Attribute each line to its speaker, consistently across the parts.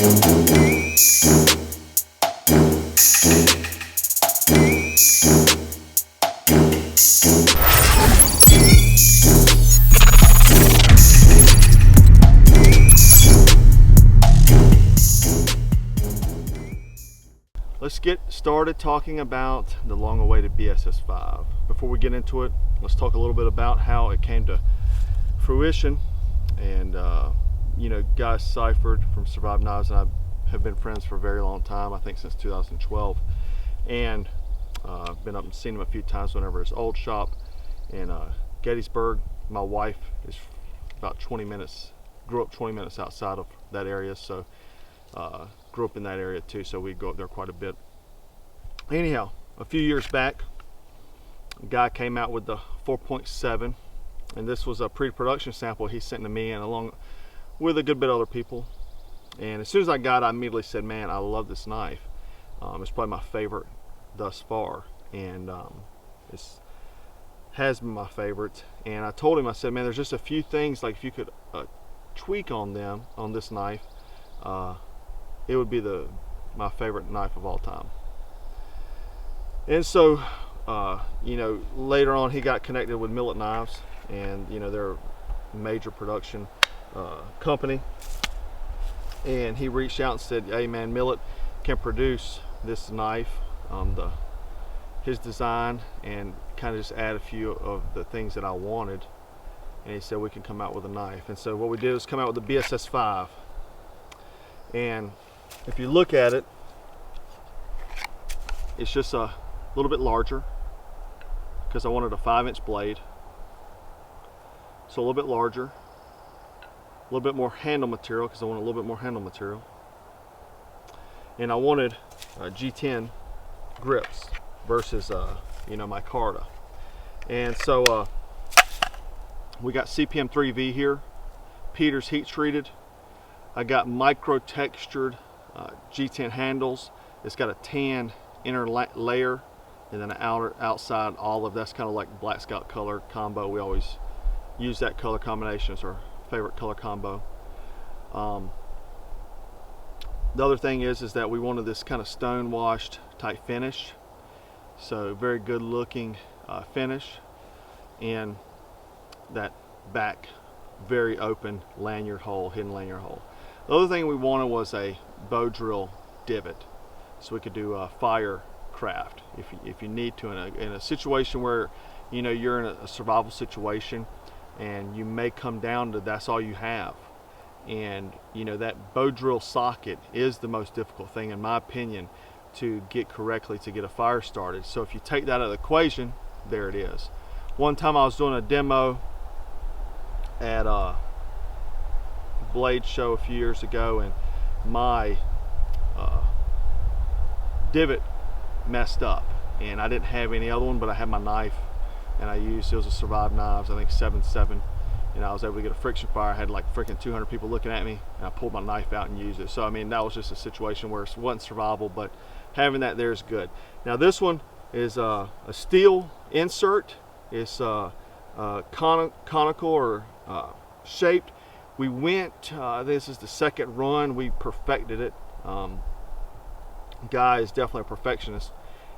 Speaker 1: Let's get started talking about the long-awaited BSS-5. Before we get into it, let's talk a little bit about how it came to fruition. And you know, Guy Seifert from Survive Knives and I have been friends for a very long time, I think since 2012. And I've been up and seen him a few times whenever his old shop in Gettysburg. My wife is about 20 minutes, grew up 20 minutes outside of that area, so grew up in that area too, so we go up there quite a bit. Anyhow, a few years back, a guy came out with the 4.7, and this was a pre-production sample he sent to me and along with a good bit of other people. And as soon as I got it, I immediately said, man, I love this knife. It's probably my favorite thus far, and it has been my favorite. And I told him, I said, man, there's just a few things, like if you could tweak on them on this knife, it would be my favorite knife of all time. And so you know, later on he got connected with Millet Knives, and you know, they're a major production company, and he reached out and said, hey man, Millet can produce this knife, his design, and kind of just add a few of the things that I wanted, and he said we can come out with a knife. And so what we did was come out with the BSS-5. And if you look at it, it's just a little bit larger because I wanted a 5-inch blade, so a little bit larger, a little bit more handle material because I want a little bit more handle material, and I wanted G10 grips versus you know, my Carta. And so we got CPM 3V here, Peter's heat treated. I got micro textured G10 handles. It's got a tan inner layer and then an outside olive. That's kind of like Black Scout color combo. We always use that color combination as our favorite color combo. The other thing is that we wanted this kind of stone washed type finish, so very good looking finish, and that back very open lanyard hole, hidden lanyard hole. The other thing we wanted was a bow drill divot, so we could do fire craft if you need to in a situation where, you know, you're in a survival situation and you may come down to that's all you have. And you know, that bow drill socket is the most difficult thing, in my opinion, to get correctly to get a fire started. So if you take that out of the equation, there it is. One time I was doing a demo at a blade show a few years ago, and my divot messed up, and I didn't have any other one, but I had my knife, and I used, it was a Survive Knives, I think 7.7, and I was able to get a friction fire. I had like freaking 200 people looking at me, and I pulled my knife out and used it. So I mean, that was just a situation where it wasn't survival, but having that there is good. Now this one is a steel insert. It's conical or shaped. We went, this is the second run, we perfected it. Guy is definitely a perfectionist,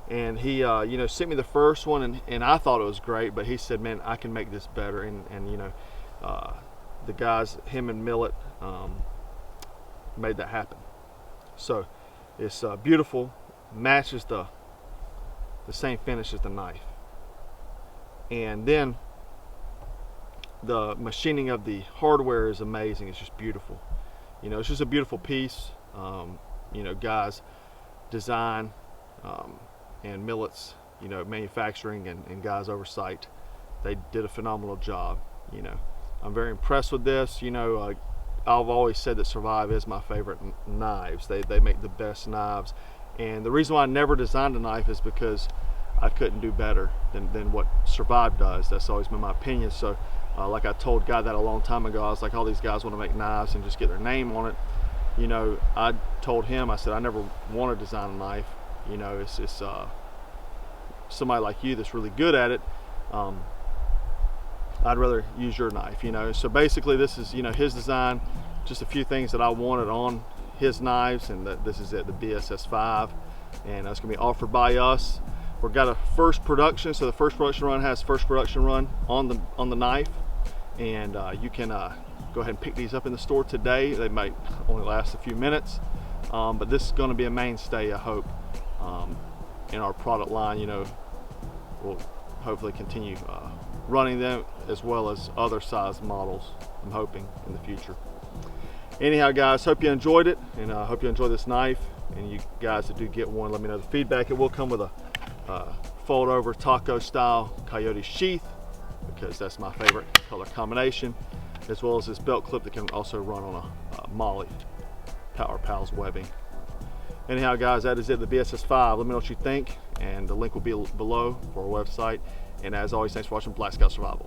Speaker 1: and he you know, sent me the first one, and I thought it was great, but he said, man, I can make this better. And you know, the guys, him and Millet, made that happen. So it's beautiful, matches the same finish as the knife. And then the machining of the hardware is amazing. It's just beautiful. You know, it's just a beautiful piece. You know, guys' design and Millet's, you know, manufacturing and guys' oversight, they did a phenomenal job. You know, I'm very impressed with this. You know, I've always said that Survive is my favorite knives. They make the best knives, and the reason why I never designed a knife is because I couldn't do better than what Survive does. That's always been my opinion. So like I told Guy that a long time ago, I was like, all these guys want to make knives and just get their name on it. You know, I told him, I said, I never want to design a knife. You know, it's somebody like you that's really good at it. I'd rather use your knife, you know. So basically this is, you know, his design, just a few things that I wanted on his knives, and that this is it, the BSS 5, and it's going to be offered by us. We've got a first production, so the first production run has first production run on the knife, and you can go ahead and pick these up in the store today. They might only last a few minutes, but this is going to be a mainstay, I hope, in our product line. You know, we'll hopefully continue running them as well as other size models, I'm hoping, in the future. Anyhow, guys, hope you enjoyed it, and I hope you enjoy this knife. And you guys that do get one, let me know the feedback. It will come with a fold over taco style coyote sheath, because that's my favorite color combination, as well as this belt clip that can also run on a Molly Power Pals webbing. Anyhow, guys, that is it, the BSS 5. Let me know what you think, and the link will be below for our website. And as always, thanks for watching Black Scout Survival.